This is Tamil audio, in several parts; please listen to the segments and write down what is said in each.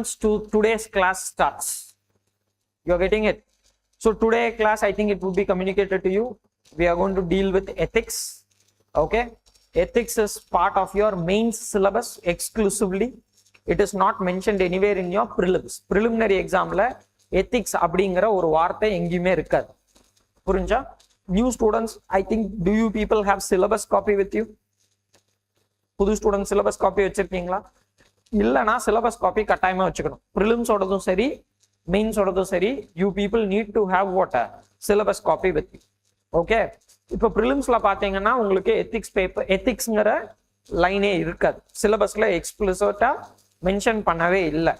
students, to today's class starts. You're getting it? So today class, I think it would be communicated to you. We are going to deal with ethics. Okay? Ethics is part of your mains syllabus exclusively. It is not mentioned anywhere in your prelims. Preliminary exam la ethics அப்படிங்கிற ஒரு வார்த்தை எங்கேயுமே இருக்காது. புரிஞ்சா? New students, I think, do you people have syllabus copy with you? புது ஸ்டூடெண்ட் syllabus copy வச்சிருக்கீங்களா? இல்லனா syllabus copy கட்டாயமா வச்சுக்கணும். prelims ஓடதும் சரி, mains ஓடதும் சரி, you people need to have what a syllabus copy with you. Okay? இப்போ prelims-ல பாத்தீங்கன்னா உங்களுக்கு ethics paper, ethics-ங்கற லைனே இருக்காது. syllabus-ல explicit-ஆ மென்ஷன் பண்ணவே இல்லை.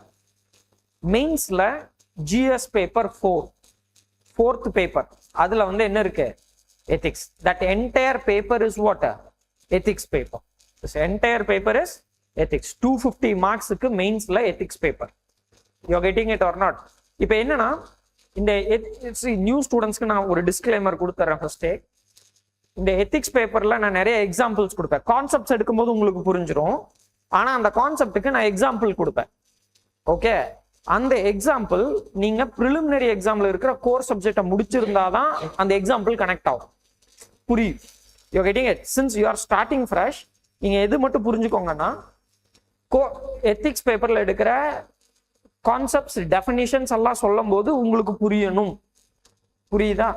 மெயின்ஸ்ல GS paper 4, fourth paper, அதுல வந்து என்ன இருக்கு? ethics. That entire paper is what? ethics paper. This entire paper is ethics. 250 marks க்கு மெயின்ஸ்ல ethics paper. You are getting it or not? இப்போ என்னன்னா இந்த நியூ ஸ்டூடெண்ட்ஸ்க்கு நான் ஒரு டிஸ்க்ளைமர் கொடுத்துறேன் ஃபர்ஸ்ட். இந்த எத்திக்ஸ் பேப்பர்ல நான் நிறைய எக்ஸாம்பிள்ஸ் கொடுப்பேன். கான்செப்ட்ஸ் எடுக்கும்போது உங்களுக்கு புரிஞ்சிடும். ஆனா அந்த கான்செப்டுக்கு நான் எக்ஸாம்பிள் கொடுப்பேன். ஓகே, அந்த எக்ஸாம்பிள் நீங்க ப்ரிலிமினரி எக்ஸாம்ல இருக்கிற கோர் சப்ஜெக்டை முடிச்சிருந்தாதான் அந்த எக்ஸாம்பிள் கனெக்ட் ஆகும். புரியுது? You are getting it. Since you are starting fresh, நீங்க எது மட்டும் புரிஞ்சுக்கோங்கன்னா எத்திக்ஸ் பேப்பர்ல எடுக்கிற கான்செப்ட்ஸ் டெஃபினிஷன்ஸ் எல்லாம் சொல்லும் போது உங்களுக்கு புரியணும். புரியுதா?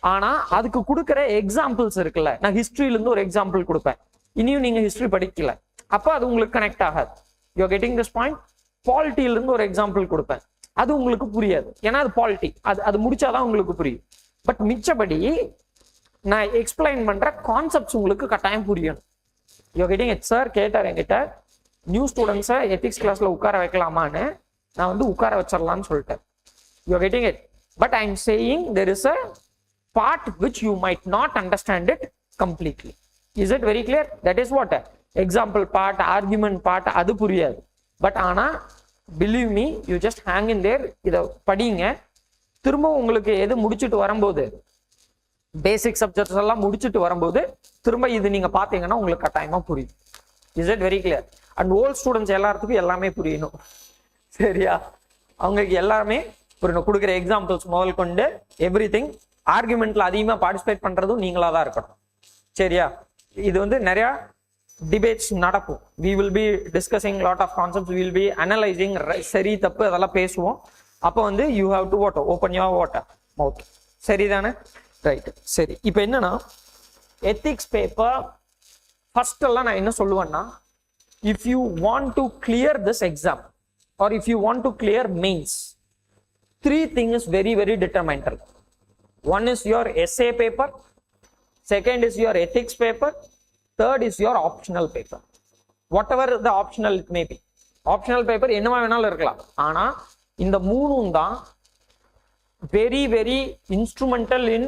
ஆனா அதுக்கு கொடுக்குற எக்ஸாம்பிள்ஸ் இருக்குல்ல, நான் ஹிஸ்டரியில இருந்து ஒரு எக்ஸாம்பிள் கொடுப்பேன். இனியும் நீங்க ஹிஸ்டரி படிக்கல, அப்போ அது உங்களுக்கு கனெக்ட் ஆகாது. You are getting this point. பாலிட்டியில இருந்து ஒரு எக்ஸாம்பிள் கொடுப்பேன், அது உங்களுக்கு புரியாது. ஏன்னா அது பாலிட்டி, அது முடிச்சாதான் உங்களுக்கு புரியும். பட் மிச்சபடி நான் எக்ஸ்பிளைன் பண்ற கான்செப்ட்ஸ் உங்களுக்கு கட்டாயம் புரியணும். You are getting it. Sir கேட்டார் என்கிட்ட, நியூ ஸ்டூடெண்ட்ஸை எத்திக்ஸ் கிளாஸ்ல உட்கார வைக்கலாமான்னு. நான் வந்து உட்கார வச்சிடலான்னு சொல்லிட்டேன். You are getting it. But I am saying there is a part which you might not understand it completely. Is it very clear? That is what? Example part, argument part, adu puriyadu. But ana, believe me, you just hang in there, இத படிங்க. திரும்ப உங்களுக்கு எது முடிச்சிட்டு வரும்போது, பேசிக் சப்ஜெக்ட்ஸ் எல்லாம் முடிச்சிட்டு வரும்போது திரும்ப இது நீங்க பாத்தீங்கன்னா உங்களுக்கு கட்டாயமா புரியும். Is it very clear? And all students எல்லாத்துக்கும் எல்லாமே புரியணும். சரியா? அவங்களுக்கு எல்லாமே கொடுக்குற எக்ஸாம்பிள்ஸ் முதல் கொண்டு எவ்ரி திங். ஆர்குமெண்ட்ல அதிகமாக பார்ட்டிசிபேட் பண்றதும் நீங்களா தான் இருக்கணும். சரியா? இது வந்து நிறைய டிபேட்ஸ் நடக்கும். We will be discussing lot of concepts, will be analysing சரி தப்பு அதெல்லாம் பேசுவோம். அப்போ வந்து you have to what open your what mouth. சரிதானே? ரைட். சரி, இப்போ என்னன்னா எத்திக்ஸ் பேப்பர் ஃபர்ஸ்ட் எல்லாம் நான் என்ன சொல்லுவேன்னா, if you want to clear this exam R if you want to clear mains, three things is very determinant. One is your essay paper, second is your ethics paper, third is your optional paper. Whatever the optional it may be. Optional paper என்னமா வேணாலும் இருக்கலாம். ஆனா இந்த மூணும் தான் very instrumental in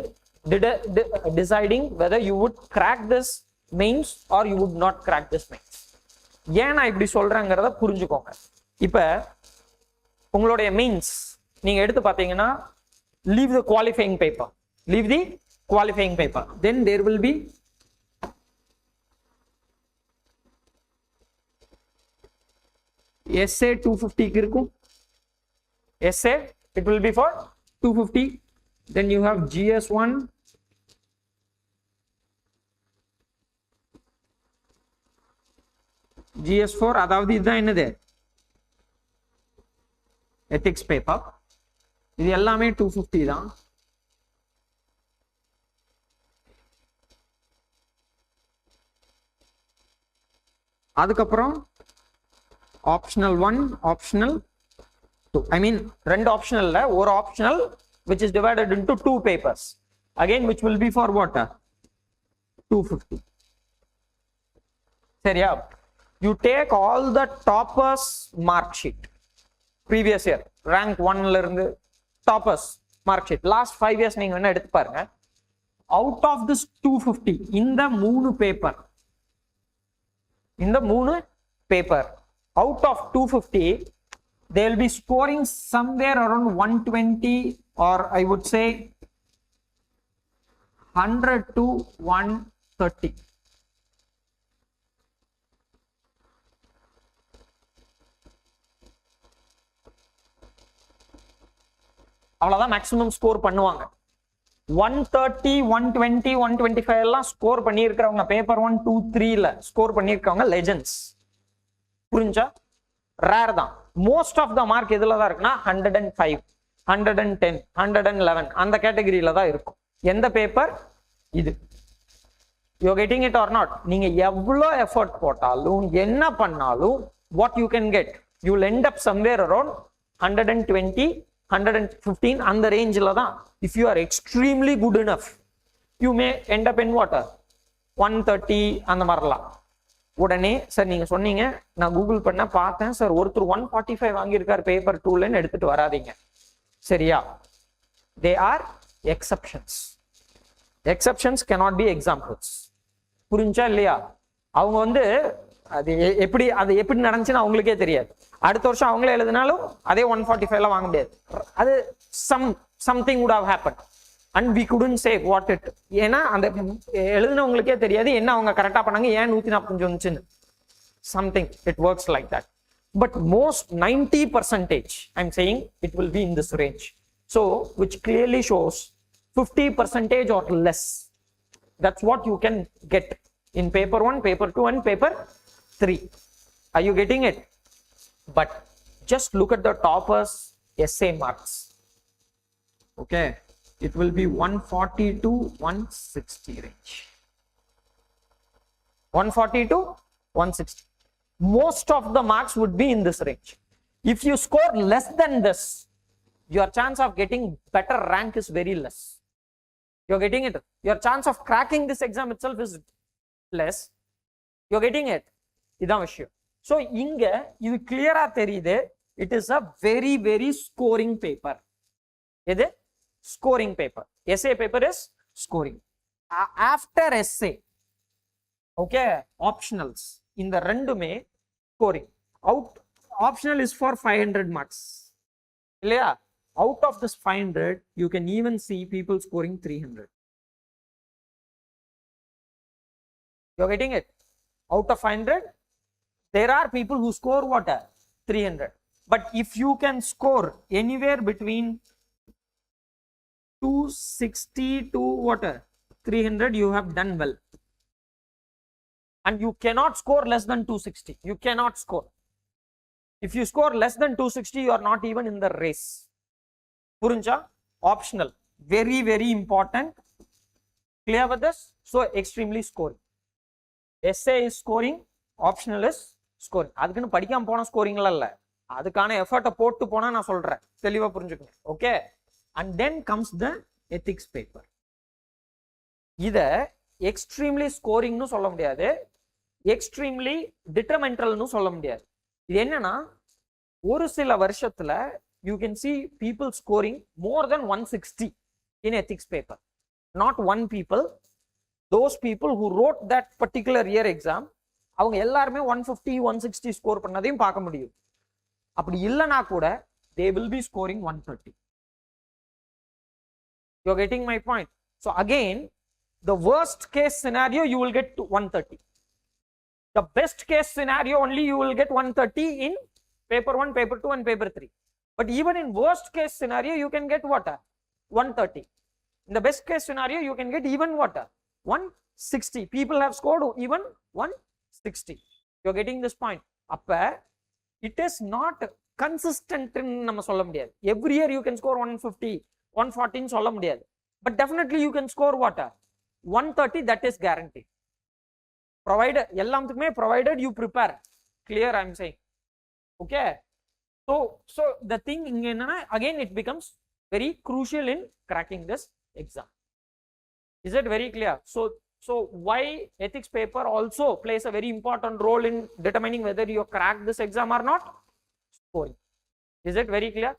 deciding whether you would crack this mains or you would not crack this mains. ஏன் நான் இப்படி சொல்றேங்கிறத புரிஞ்சுக்கோங்க. இப்ப உங்களுடைய மெயின்ஸ் நீங்க எடுத்து பாத்தீங்கன்னா, leave the qualifying paper, then there will be essay 250 க்கு இருக்கும். essay it will be for 250. then you have GS1, GS4, அதாவது இதுதான் என்னது ethics paper. இது எல்லாமே 250 தான். அதுக்கப்புறம் ஆப்ஷனல் 1, ஆப்ஷனல் 2. ஐ மீன் ரெண்டு ஆப்ஷனல்ல ஒரு optional which is divided into 2 papers again which will be for what 250. சரியா? You take all the toppers mark sheet previous year rank 1 ல இருந்து toppers mark sheet last 5 years நீங்க என்ன எடுத்து பாருங்க. அவுட் ஆஃப் திஸ் 250, இந்த மூணு paper out of 250 they will be scoring somewhere around 120 or I would say 100 to 130. அவ்வளவுதான் மேக்ஸிமம் ஸ்கோர் பண்ணுவாங்க. 130, 120, 125 எல்லாம் ஸ்கோர் பண்ணியிருக்கிறவங்க பேப்பர் 1, 2, 3ல ஸ்கோர் பண்ணியிருக்கவங்க லெஜெண்ட்ஸ். புரிஞ்சா? ரேர் தான். மோஸ்ட் ஆஃப் த மார்க் எதுல தான் இருக்குன்னா 105, 110, 111 அந்த கேட்டகரியில தான் இருக்கும். எந்த பேப்பர் இது? You getting it or not? நீங்க எவ்வளோ எஃபர்ட் போட்டாலும் என்ன பண்ணாலும் what you can get, you will end up somewhere around 120, 115 அந்த ரேஞ்சில் தான். If you are extremely good enough you may end up in what 130 அந்த மாதிரிலாம். உடனே சார் நீங்க சொன்னீங்க, நான் கூகுள் பண்ண பார்த்தேன் சார், ஒருத்தர் 145 வாங்கியிருக்காரு பேப்பர் 2லன்னு எடுத்துட்டு வராதீங்க. சரியா? They are exceptions. Exceptions cannot be examples. புரிஞ்சா இல்லையா? அவங்க வந்து அது எப்படி நடந்துச்சுன்னு அவங்களுக்கே தெரியாது. அடுத்த வருஷம் அவங்களே எழுதினாலும் அதே 145 வாங்க முடியாது. அது something would have happened and we couldn't say what it. ஏன்னா அந்த எழுதினவங்களுக்கே தெரியாது என்ன அவங்க கரெக்டா பண்ணாங்க, ஏன் 145 வந்துச்சுன்னு. Something it works like that. But most 90% I'm saying it will be in this range. So which clearly shows 50% or less. That's what you can get in paper 1, paper 2 and paper 3. Are you getting it? But just look at the toppers essay marks. Okay, it will be 140 to 160 range. 140 to 160. Most of the marks would be in this range. If you score less than this, your chance of getting better rank is very less. You're getting it? Your chance of cracking this exam itself is less. You're getting it? இதான் விஷயம். So இங்க இது கிளியரா தெரியுது. It is a very very scoring paper. எது? Scoring paper. Essay paper is scoring. After essay, okay, optionals இந்த ரெண்டுமே scoring. Optional is for 500 marks. இல்லையா? Out of this 500, you can even see people scoring 300. You're getting it? Out of 500, there are people who score what? 300. But if you can score anywhere between 260 to what? 300, you have done well. And you cannot score less than 260. You cannot score. If you score less than 260, you are not even in the race. Puruncha? Optional. Very, very important. Clear with this? So, extremely scoring. Essay is scoring. Optional is scoring. அதுக்குன்னு படிக்காம போனா ஸ்கோரிங்லாம் இல்லை. அதுக்கான எஃபர்ட்டை போட்டு போனா நான் சொல்றேன். தெளிவா புரிஞ்சுக்கணும். Okay? And then comes the ethics paper. இதை எக்ஸ்ட்ரீம்லி ஸ்கோரிங்னு சொல்ல முடியாது, எக்ஸ்ட்ரீம்லி டிட்டர்மெண்டல்னு சொல்ல முடியாது. இது என்னன்னா, ஒரு சில வருஷத்துல you can see people scoring more than 160 in ethics paper. Not one people, those people who wrote that particular year exam, அவங்க எல்லாருமே 150, 160 ஸ்கோர் பண்ணதையும் பார்க்க முடியும். அப்படி இல்லைனா கூட they will be scoring 130. You're getting my point? So again, the worst case scenario you will get to 130. The best case scenario only you will get 130 in paper 1, paper 2 and paper 3. But even in worst case scenario, you can get what? 130. In the best case scenario, you can get even what? 160. People have scored even 160. You're getting this point. Appa, it is not consistent in நம்ம சொல்ல முடியாது. Every year you can score 150, 114 சொல்ல முடியாது. But definitely you can score what? 130, that is guaranteed. Provided, எல்லாத்துக்குமே provided you prepare. Clear I am saying. Okay? So the thing again it becomes very crucial in cracking this exam. Is it very clear? So why ethics paper also plays a very important role in determining whether you crack this exam or not? Scoring. Is it very clear?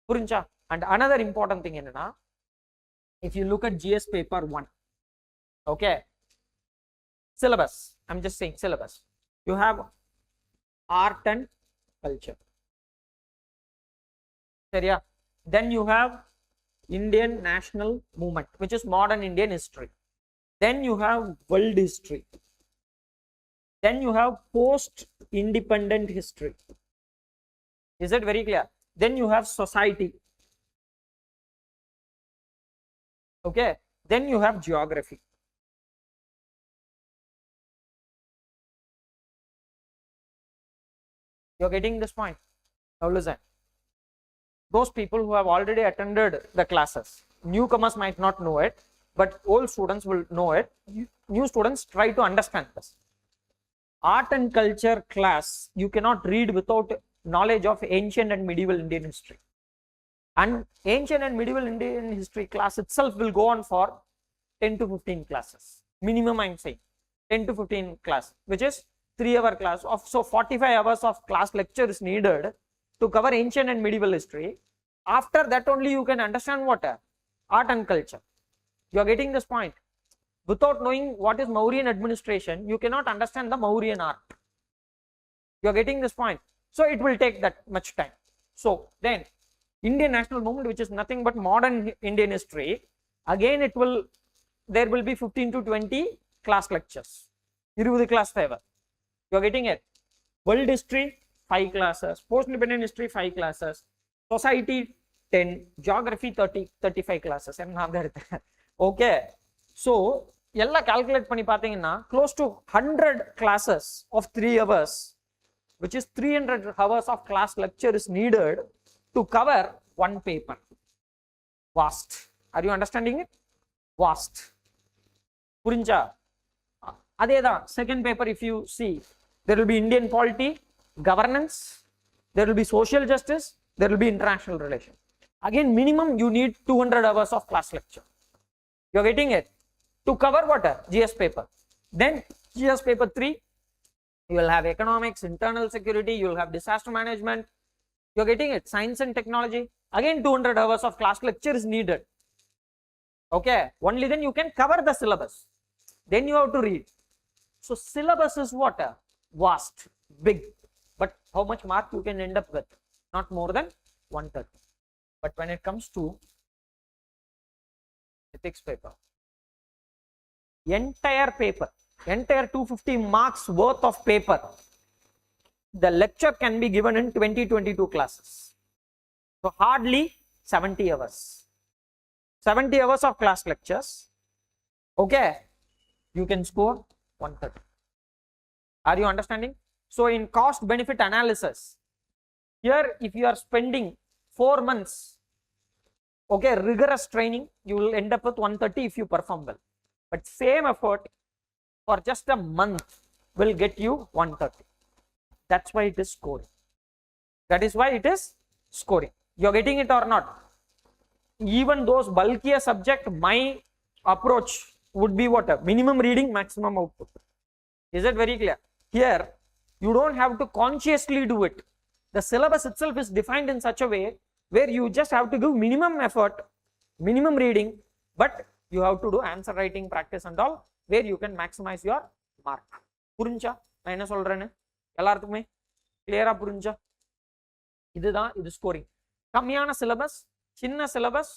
Purincha. And another important thing enna, if you look at GS paper 1, okay, syllabus, I'm just saying syllabus, you have art and culture. Then you have Indian national movement, which is modern Indian history. Then you have world history. Then you have post-independent history. Is it very clear? Then you have society. Okay, then you have geography. You're getting this point? Now listen, those people who have already attended the classes, newcomers might not know it, but old students will know it. New students try to understand this. Art and culture class you cannot read without knowledge of ancient and medieval Indian history. And ancient and medieval Indian history class itself will go on for 10 to 15 classes. Minimum I'm saying 10 to 15 class, which is 3-hour class of, so 45 hours of class lecture is needed to cover ancient and medieval history. After that only you can understand what art and culture. You are getting this point? Without knowing what is Mauryan administration, you cannot understand the Mauryan art. You are getting this point? So it will take that much time. So then Indian national movement, which is nothing but modern Indian history, again there will be 15 to 20 class lectures. 20 class favor. You are getting it? World history 5 classes, post-independent history 5 classes, society 10, geography 35 classes. Okay, so ella calculate panni pathina close to 100 classes of 3 hours, which is 300 hours of class lecture is needed to cover one paper. Vast. Are you understanding it? Vast. Purinja. Adeda second paper, if you see, there will be Indian polity, governance, there will be social justice, there will be international relations. Again, minimum you need 200 hours of class lecture. You are getting it? To cover what? GS paper. Then GS paper 3, you will have economics, internal security, you will have disaster management. You are getting it? Science and technology. Again 200 hours of class lecture is needed. Okay, only then you can cover the syllabus. Then you have to read. So syllabus is what? Vast, big. But how much mark you can end up with? Not more than 130. But when it comes to ethics paper, entire 250 marks worth of paper, the lecture can be given in 20-22 classes. So hardly 70 hours. 70 hours of class lectures. Okay, you can score 130. Are you understanding? So in cost benefit analysis, here if you are spending 4 months, okay, rigorous training, you will end up with 130 if you perform well. But same effort for just a month will get you 130. That's why it is scoring. That is why it is scoring. You are getting it or not? Even those bulkier subject, my approach would be what? Minimum reading, maximum output. Is it very clear? Here, you don't have to consciously do it. The syllabus itself is defined in such a way where you just have to give minimum effort, minimum reading, but you have to do answer writing practice and all, where you can maximize your mark. Purinja? நான் என்ன சொல்றேன்னு எல்லாருக்குமே கிளியரா புரிஞ்சா? இதுதான் இது ஸ்கோரிங். கம்மியான சிலபஸ், சின்ன சிலபஸ்,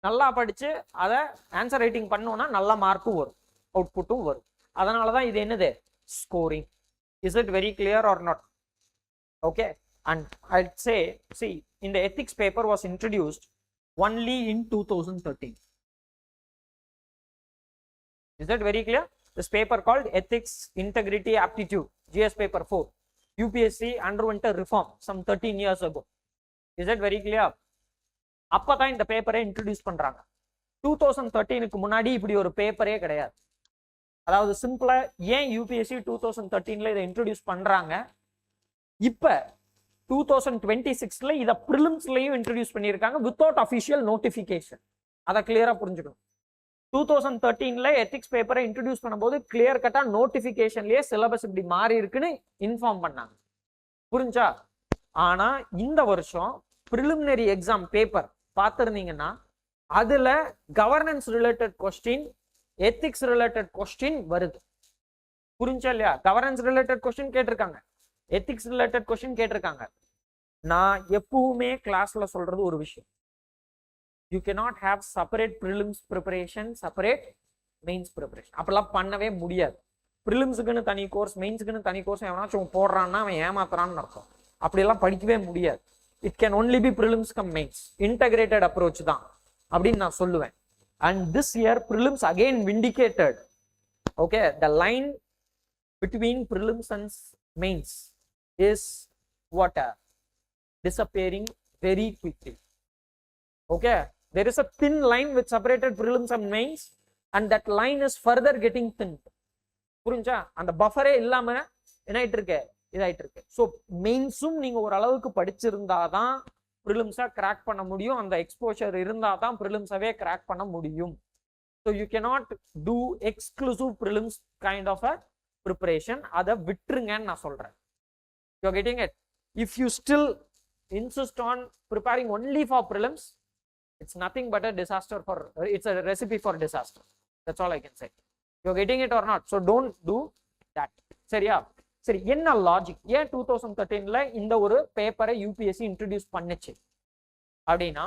நல்லா படிச்சு அதை ஆன்சர் ரைட்டிங் பண்ணோம்னா நல்ல மார்க்கும் வரும், அவுட்புட்டும் வரும். அதனால தான் இது என்னது? Scoring. Is it very clear or not? Okay, and I'd say, see, in the ethics paper was introduced only in 2013. Is that very clear? This paper called Ethics, Integrity, Aptitude, GS paper 4. UPSC underwent a reform some 13 years ago. Is that very clear? அப்பதான் இந்த பேப்பரை இன்ட்ரோடியூஸ் பண்றாங்க. 2013க்கு முன்னாடி இப்படி ஒரு பேப்பரே கிடையாது. அதாவது சிம்பிளா ஏன் யூபிஎஸ்சி 2013ல இதை இன்ட்ரோடியூஸ் பண்றாங்க, இப்ப 2026ல இதை ப்ரிலிம்ஸ்லயும் இன்ட்ரோடியூஸ் பண்ணியிருக்காங்க வித்தவுட் அஃபிஷியல் நோட்டிபிகேஷன். அதை கிளியரா புரிஞ்சுக்கணும். 2013ல எத்திக்ஸ் பேப்பரை இன்ட்ரோடியூஸ் பண்ணும்போது கிளியர் கட்டா நோட்டிபிகேஷன்லயே சிலபஸ் இப்படி மாறி இருக்குன்னு இன்ஃபார்ம் பண்ணாங்க. புரிஞ்சா? ஆனா இந்த வருஷம் ப்ரிலிமினரி எக்ஸாம் பேப்பர் பார்த்திருந்தீங்கன்னா அதுல governance related question, ethics related question வருது. புரிஞ்சா இல்லையா? கவர்னன்ஸ் ரிலேட்டட் கொஸ்டின் கேட்டிருக்காங்க, எத்திக்ஸ் ரிலேட்டட் கொஸ்டின் கேட்டிருக்காங்க. நான் எப்பவுமே கிளாஸ்ல சொல்றது ஒரு விஷயம், you cannot have separate prelims preparation, separate mains preparation. அப்பெல்லாம் பண்ணவே முடியாது. ப்ரிலிம்ஸுக்குன்னு தனி கோர்ஸ், மெயின்ஸுக்குன்னு தனி கோர்ஸ் எவனாச்சும் போடுறான்னா அவன் ஏமாத்துறான்னு அர்த்தம். அப்படியெல்லாம் படிக்கவே முடியாது. It can only be prelims cum mains. Integrated approach தான் அப்படின்னு நான் சொல்லுவேன். And this year prelims again vindicated. Okay, the line between prelims and mains is what, disappearing very quickly. Okay, there is a thin line which separated prelims and mains, and that line is further getting thin. புரிஞ்சா? அந்த பஃபரே இல்லாம என்ன ஆயிட்டு இருக்கு, இதாயிட்டு இருக்கு. ஸோ மெயின்ஸும் நீங்க ஒரு அளவுக்கு படிச்சிருந்தாதான் ப்ரிலிம்ஸா கிராக் பண்ண முடியும். அந்த எக்ஸ்போஷர் இருந்தாதான் ப்ரிலிம்ஸாவே கிராக் பண்ண முடியும். So you cannot do exclusive prelims kind of a preparation. அதை விட்டுருங்கன்னு நான் சொல்றேன். You are getting it? If you still insist on preparing only for prelims, it's nothing but a disaster for, it's a recipe for disaster. That's all I can say. You're getting it or not? So don't do that. சரியா? சரி, என்ன லாஜிக்? ஏன் 2013ல இந்த ஒரு பேப்பரை யூபிஎஸ்சி இன்ட்ரோடியூஸ் பண்ணுச்சு அப்படின்னா,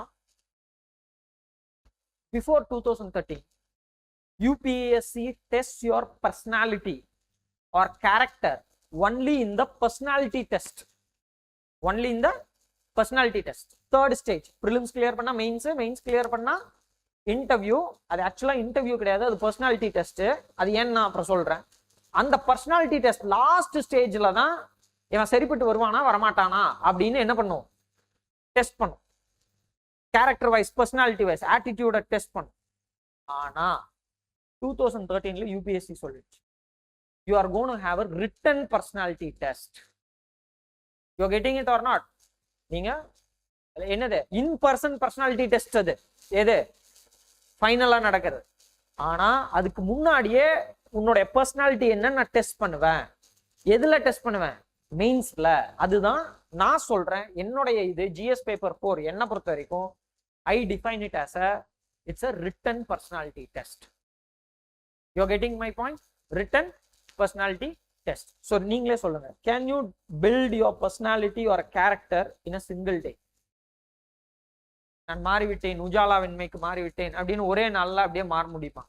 before 2013 UPSC tests your personality or character only in the personality test. Only in the personality test. Third stage, prelims clear பண்ணா mains, mains clear பண்ணா interview. அது ஆக்சுவலா இன்டர்வியூ கிடையாது, அது பர்சனாலிட்டி டெஸ்ட். அது ஏன் நான் அப்புறம் சொல்றேன். அந்த பர்சனாலிட்டி டெஸ்ட் லாஸ்ட் ஸ்டேஜ்ல தான் இவன் சரிப்பட்டு வருவானா வரமாட்டானா அப்படின்னு என்ன பண்ணும், டெஸ்ட் பண்ணும். கேரக்டர் வைஸ், பர்சனாலிட்டி வைஸ், ஆட்டிடியூட டெஸ்ட் பண்ணும். ஆனா 2013ல யூபிஎஸ்சி சொல்லிடுச்சு, you are going to have a written personality test. You are getting it or not? நீங்க என்னது, இன் பர்சன் பர்சனாலிட்டி டெஸ்ட். அது எது ஃபைனலா நடக்குது. ஆனா அதுக்கு முன்னாடியே உன்னுடைய பர்சனாலிட்டி என்னன்னு நான் டெஸ்ட் பண்ணுவேன். எதுல டெஸ்ட் பண்ணுவேன்? மெயின்ஸ்ல. அதுதான் நான் சொல்றேன். என்னுடைய இது ஜிஎஸ் பேப்பர் 4 என்ன பொறுத்த வரைக்கும் I define it as a, it's a written personality test. You are getting my point? Written personality test. So நீங்களே சொல்லுங்க, can you build your personality or a character in a single day? நான் மாறிவிட்டேன், உஜாலா வெண்மைக்கு மாறிவிட்டேன் அப்படின்னு ஒரே நாள்ல அப்படியே மாற முடியுமா?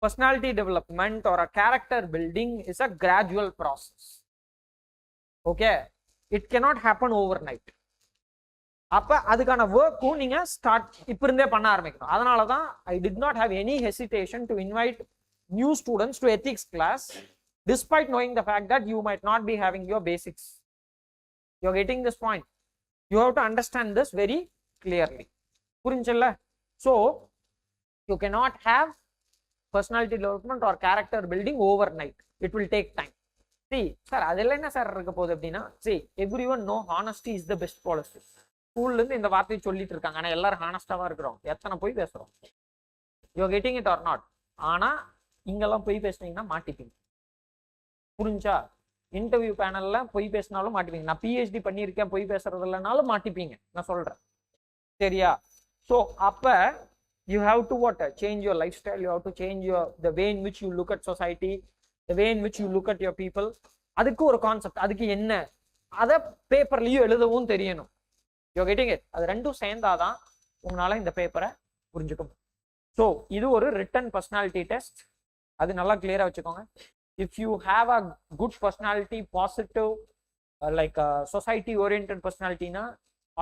Personality development or a character building is a gradual process. Okay, it cannot happen overnight. அப்ப அதுக்கான ஒர்க்கும் நீங்க ஸ்டார்ட் இப்ப இருந்தே பண்ண ஆரம்பிக்கணும். அதனாலதான் I did not have any hesitation to invite new students to ethics class, despite knowing the fact that you might not be having your basics. You're getting this point? You have to understand this very clearly. புரிஞ்சல்ல? So you cannot have personality development or character building overnight. It will take time. See, sir, அதெல்லாம் என்ன சார் இருக்க போகுது அப்படின்னா, see, everyone know honesty is the best policy. ஸ்கூல்ல இருந்து இந்த வார்த்தையை சொல்லிட்டு இருக்காங்க. ஆனா எல்லாரும் ஹானஸ்டாவா இருக்கிறோம். எத்தனை போய் பேசுறோம்? You're getting it or not? ஆனா இங்கெல்லாம் போய் பேசுனீங்கன்னா மாட்டிப்பீங்க. புரிஞ்சா? இன்டர்வியூ பேனல்ல போய் பேசினாலும் மாட்டிப்பீங்க. நான் பிஹெச்டி பண்ணியிருக்கேன், போய் பேசுறது இல்லைனாலும் மாட்டிப்பீங்க. நான் சொல்றேன், சரியா? ஸோ அப்ப you have to what, change your life style. You have to change your the way in which you look at society, the way in which you look at your people. அதுக்கு ஒரு கான்செப்ட், அதுக்கு என்ன, அதை பேப்பர்லயும் எழுதவும் தெரியணும். You getting it? அது ரெண்டும் சேர்ந்தாதான் உங்களால இந்த பேப்பரை புரிஞ்சுக்க முடியும். ஸோ இது ஒரு ரிட்டன் பர்சனாலிட்டி டெஸ்ட். அது நல்லா கிளியரா வச்சுக்கோங்க. If you have a good personality, positive, like society oriented personality, na,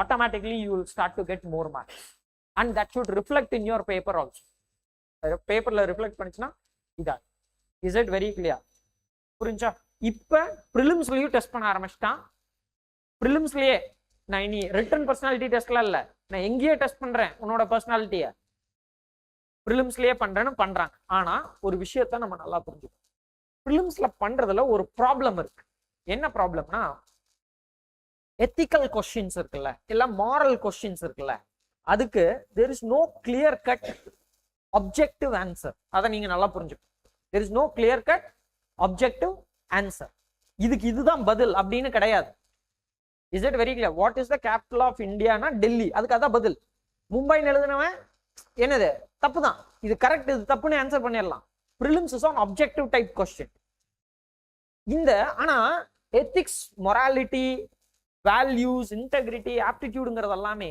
automatically you will start to get more marks, and that should reflect in your paper also. Paper la reflect பண்ணிச்சுனா இதா. Is it very clear? புரிஞ்சா? இப்ப prelims-லயே டெஸ்ட் பண்ண ஆரம்பிச்சிட்டான். prelims-லயே நான் இனி ரிட்டன் பர்சனாலிட்டி டெஸ்ட்ல இல்ல, நான் எங்கேயே டெஸ்ட் பண்றேன் உன்னோட பர்சனாலிட்டியை. prelims-லயே பண்றேன்னு பண்றாங்க. ஆனா ஒரு விஷயத்த நம்ம நல்லா புரிஞ்சுக்கணும். ப்ரிலிம்ஸ்ல பண்றதுல ஒரு ப்ராப்ளம் இருக்கு. என்ன ப்ராப்ளம்னா, எத்திக்கல் கொஸ்டின்ஸ் இருக்குல்ல, இல்ல மாரல் கொஸ்டின்ஸ் இருக்குல்ல, அதுக்கு there is no clear cut objective answer. அதை நீங்க நல்லா புரிஞ்சுக்கணும். There is no clear cut objective answer. இதுக்கு இதுதான் பதில் அப்படின்னு கிடையாது. Is it very clear? What is the capital of இந்தியானா டெல்லி, அதுக்கு அதான் பதில். மும்பைன்னு எழுதுனவன் என்னது தப்பு தான், இது கரெக்ட், இது தப்புன்னு ஆன்சர் பண்ணிடலாம். Prelims is an objective type question. ஆனா ethics, morality, values, integrity, aptitudeங்கிறது எல்லாமே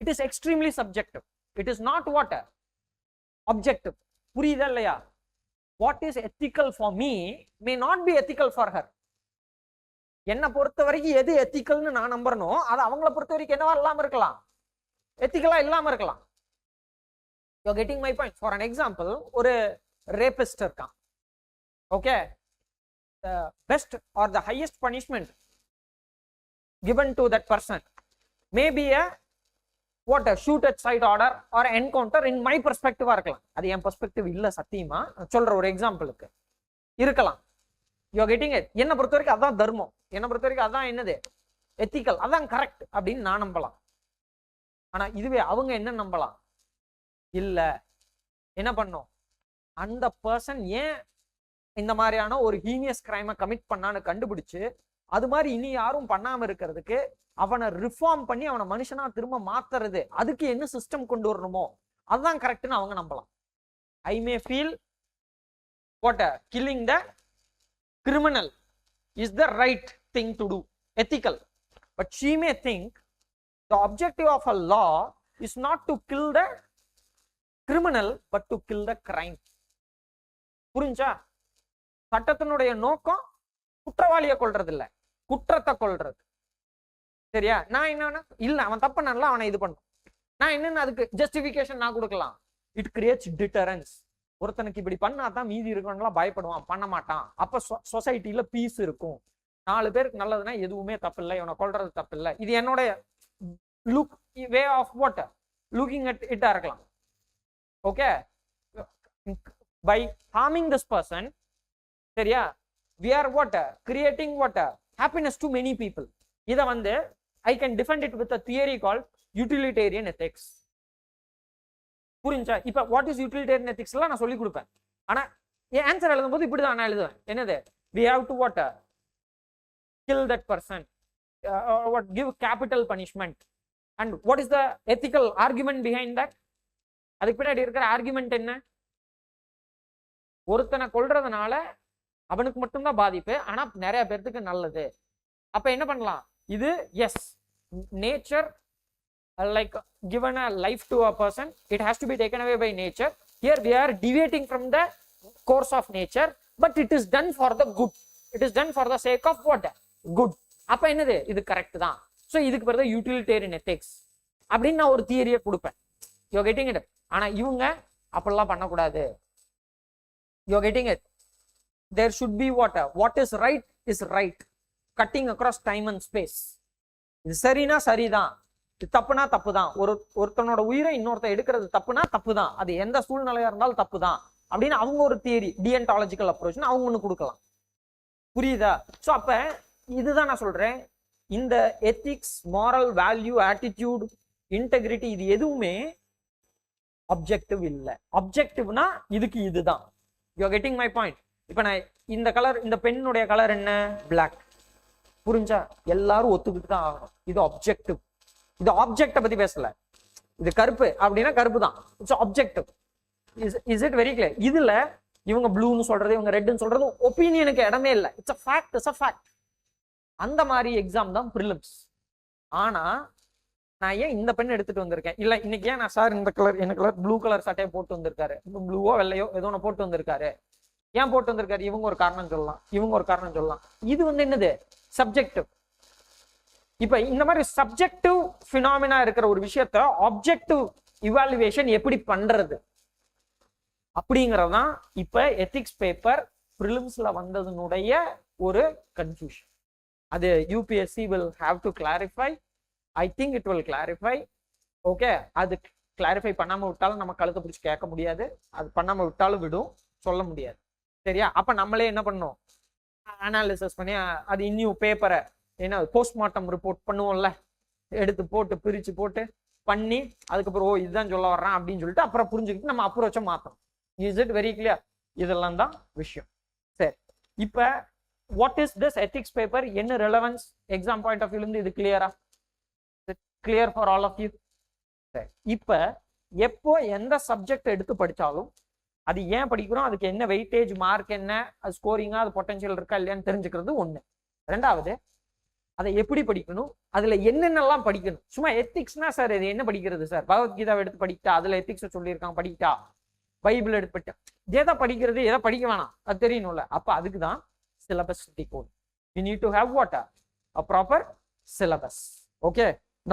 it is extremely subjective. It is not what, objective. புரியுதா இல்லையா? What is ethical for me may not be ethical for her. என்னை பொறுத்த வரைக்கும் எது எத்திக்கல்னு நான் நம்புறனோ அது அவங்கள பொறுத்த வரைக்கும் என்னவா இல்லாம இருக்கலாம், எத்திக்கலா இல்லாம இருக்கலாம். You're getting my point. For an example, ஒரு rapist இருக்கான். Okay, the best or the highest punishment given to that person may be a what a shoot at sight order or encounter in my perspective இருக்கலாம். அது என் perspective இல்ல சத்தியமா சொல்ற ஒரு எக்ஸாம்பிளுக்கு இருக்கலாம். You're getting it. என்ன பொறுத்த வரைக்கும் அதான் தர்மம், என்ன பொறுத்த வரைக்கும் அதான் என்னது எத்திக்கல், அதான் கரெக்ட் அப்படின்னு நான் நம்பலாம். ஆனா இதுவே அவங்க என்ன நம்பலாம், இல்ல என்ன பண்ணும், அந்த பர்சன் ஏன் இந்த மாதிரியான ஒரு ஹீனியஸ் கிரைமை கமிட் பண்ணான்னு கண்டுபிடிச்சு அது மாதிரி இனி யாரும் பண்ணாம இருக்கிறதுக்கு அவனை ரிஃபார்ம் பண்ணி அவனை மனுஷனா திரும்ப மாத்துறது, அதுக்கு என்ன சிஸ்டம் கொண்டு வரணுமோ அதுதான் கரெக்ட்னு அவங்க நம்பலாம். I may feel what killing the criminal is the right thing to do, ethical, but she may think the objective of a law is not to kill the criminal but to kill the crime. புரிஞ்சா? சட்டத்தினுடைய நோக்கம் குற்றவாளியை கொல்றது இல்ல, குற்றத்தை கொல்றது. சரியா? நான் என்ன இல்ல அவன் தப்பு பண்ணல அவனை இது பண்ணும், நான் என்னன்னு அதுக்கு ஜஸ்டிபிகேஷன் நான் கொடுக்கலாம். It creates deterrence. ஒருத்தனுக்கு இப்படி பண்ணாதான் மீதி இருக்கவங்களாம் பயப்படுவான், பண்ண மாட்டான். அப்ப சொசைட்டில பீஸ் இருக்கும். 4 பேருக்கு நல்லதுன்னா எதுவுமே தப்பு இல்லை, இவனை கொல்றது தப்பு இல்லை. இது என்னோட look way of what looking at இட்டா இருக்கலாம். Okay, by harming this person, சரியா, we are what creating what happiness to many people. இத வந்து I can defend it with a theory called utilitarian ethics. புரிஞ்சா? இப்ப what is utilitarian ethics எல்லாம் நான் சொல்லி கொடுப்பேன். ஆனா என் ஆன்சர் எழுதும்போது இப்படிதான் நான் எழுதுவேன். என்னது, we have to what kill that person, what give capital punishment, and what is the ethical argument behind that? அதுக்கு பின்னாடி இருக்கிற ஆர்குமெண்ட் என்ன? ஒருத்தனை கொல்றதுனால அவனுக்கு மட்டும்தான் பாதிப்பு, ஆனா நிறைய பேருக்கு நல்லது. அப்ப என்ன பண்ணலாம், இது as nature like given a life to a person, it has to be taken away by nature. Here we are deviating from the course of nature, but it is done for the good, it is done for the sake of what good. அப்ப என்னது, இது கரெக்ட் தான். ஸோ இதுக்கு பிறகு யூட்டிலிட்டேரியன் எத்திக்ஸ் அப்படின்னு நான் ஒரு தியரியை கொடுப்பேன். You getting it? ஆனா இவங்க அப்படிலாம் பண்ணக்கூடாது. You getting it? there should be what is right, cutting across time and space. இது சரினா சரிதான், இது தப்புனா தப்புதான். ஒருத்தனோட உயிரை இன்னொருத்த எடுக்கிறது தப்புனா தப்புதான், அது எந்த சூழ்நிலையா இருந்தாலும் தப்புதான் அப்படின்னு அவங்க ஒரு தியரி, டியன்டாலஜிக்கல் அப்ரோச் அவங்க ஒண்ணு கொடுக்கலாம். புரியுதா? ஸோ அப்ப இதுதான் நான் சொல்றேன், இந்த ethics, moral value, attitude, integrity இது எதுவுமே அப்ஜெக்டிவ் இல்லை. அப்ஜெக்டிவ்னா இதுக்கு இதுதான். You are getting my point? இப்ப நான் இந்த கலர், இந்த பெண்ணுடைய கலர் என்ன, பிளாக். புரிஞ்சா? எல்லாரும் ஒத்துக்கிட்டு தான் ஆகணும். இது அப்ஜெக்டிவ். இது ஆப்ஜெக்ட பத்தி பேசல. இது கருப்பு அப்படின்னா கருப்பு தான். It's objective. Is it very clear? இதுல இவங்க ப்ளூன்னு சொல்றது, இவங்க ரெட்னு சொல்றது ஒப்பீனியனுக்கு இடமே இல்லை. It's a fact, it's a fact. அந்த மாதிரி எக்ஸாம் தான் ப்ரிலிம்ஸ். ஆனா நான் ஏன் இந்த பெண் எடுத்துட்டு வந்திருக்கேன், இல்ல இன்னைக்கு ஏன் நான் சார் இந்த கலர், என்ன கலர், ப்ளூ கலர் சட்டையை போட்டு வந்திருக்காரு, ப்ளூவோ வெள்ளையோ ஏதோ ஒன்று போட்டு வந்திருக்காரு, ஏன் போட்டு வந்திருக்காரு, இவங்க ஒரு காரணம் சொல்லலாம், இவங்க ஒரு காரணம் சொல்லலாம். இது வந்து என்னது, சப்ஜெக்டிவ். இப்ப இந்த மாதிரி சப்ஜெக்டிவ் பினாமினா இருக்கிற ஒரு விஷயத்த ஆப்ஜெக்டிவ் இவாலுவேஷன் எப்படி பண்றது அப்படிங்கறதுதான் இப்ப எத்திக்ஸ் பேப்பர் பிரிலிம்ஸ்ல வந்ததுனுடைய ஒரு கன்ஃபியூஷன். அது UPSC will have to clarify. I think it will clarify. Okay, அது கிளாரிஃபை பண்ணாம விட்டாலும் நம்ம கழுத்தை பிடிச்சி கேட்க முடியாது, அது பண்ணாம விட்டாலும் விடும், சொல்ல முடியாது. சரியா? அப்ப நம்மளே என்ன பண்ணோம், அனாலிசிஸ் பண்ணி அது இன்னும் பேப்பரை என்ன போஸ்ட்மார்ட்டம் ரிப்போர்ட் பண்ணுவோம்ல, எடுத்து போட்டு பிரிச்சு போட்டு பண்ணி அதுக்கப்புறம் ஓ இதுதான் சொல்ல வர்றான் அப்படின்னு சொல்லிட்டு அப்புறம் புரிஞ்சுக்கிட்டு நம்ம அப்ரோச்சை மாத்தோம். Is it very clear? இதெல்லாம் தான் விஷயம். சரி, இப்ப what is this ethics paper, என்ன ரெலவன்ஸ் எக்ஸாம் பாயிண்ட் ஆஃப் வியூல இருந்து, இது கிளியரா? Clear for all of you? சரி, இப்ப எப்போ எந்த சப்ஜெக்ட் எடுத்து படிச்சாலும் அது ஏன் படிக்கிறோம், அதுக்கு என்ன வெயிட்டேஜ், மார்க் என்ன, அது ஸ்கோரிங்கா, அது பொட்டன்ஷியல் இருக்கா இல்லையான்னு தெரிஞ்சுக்கிறது ஒண்ணு. ரெண்டாவது, அதை எப்படி படிக்கணும், அதுல என்னென்னலாம் படிக்கணும். சும்மா எத்திக்ஸ்னா சார் இது என்ன படிக்கிறது சார், பகவத்கீதாவை எடுத்து படிக்கிட்டா அதுல எத்திக்ஸ் சொல்லியிருக்காங்க படிக்கிட்டா, பைபிள் எடுத்து படித்தா, எதை படிக்கிறது எதை படிக்க வேணாம் அது தெரியணும்ல. அப்ப அதுக்குதான் syllabus decode. You need to have what, a proper syllabus. Okay,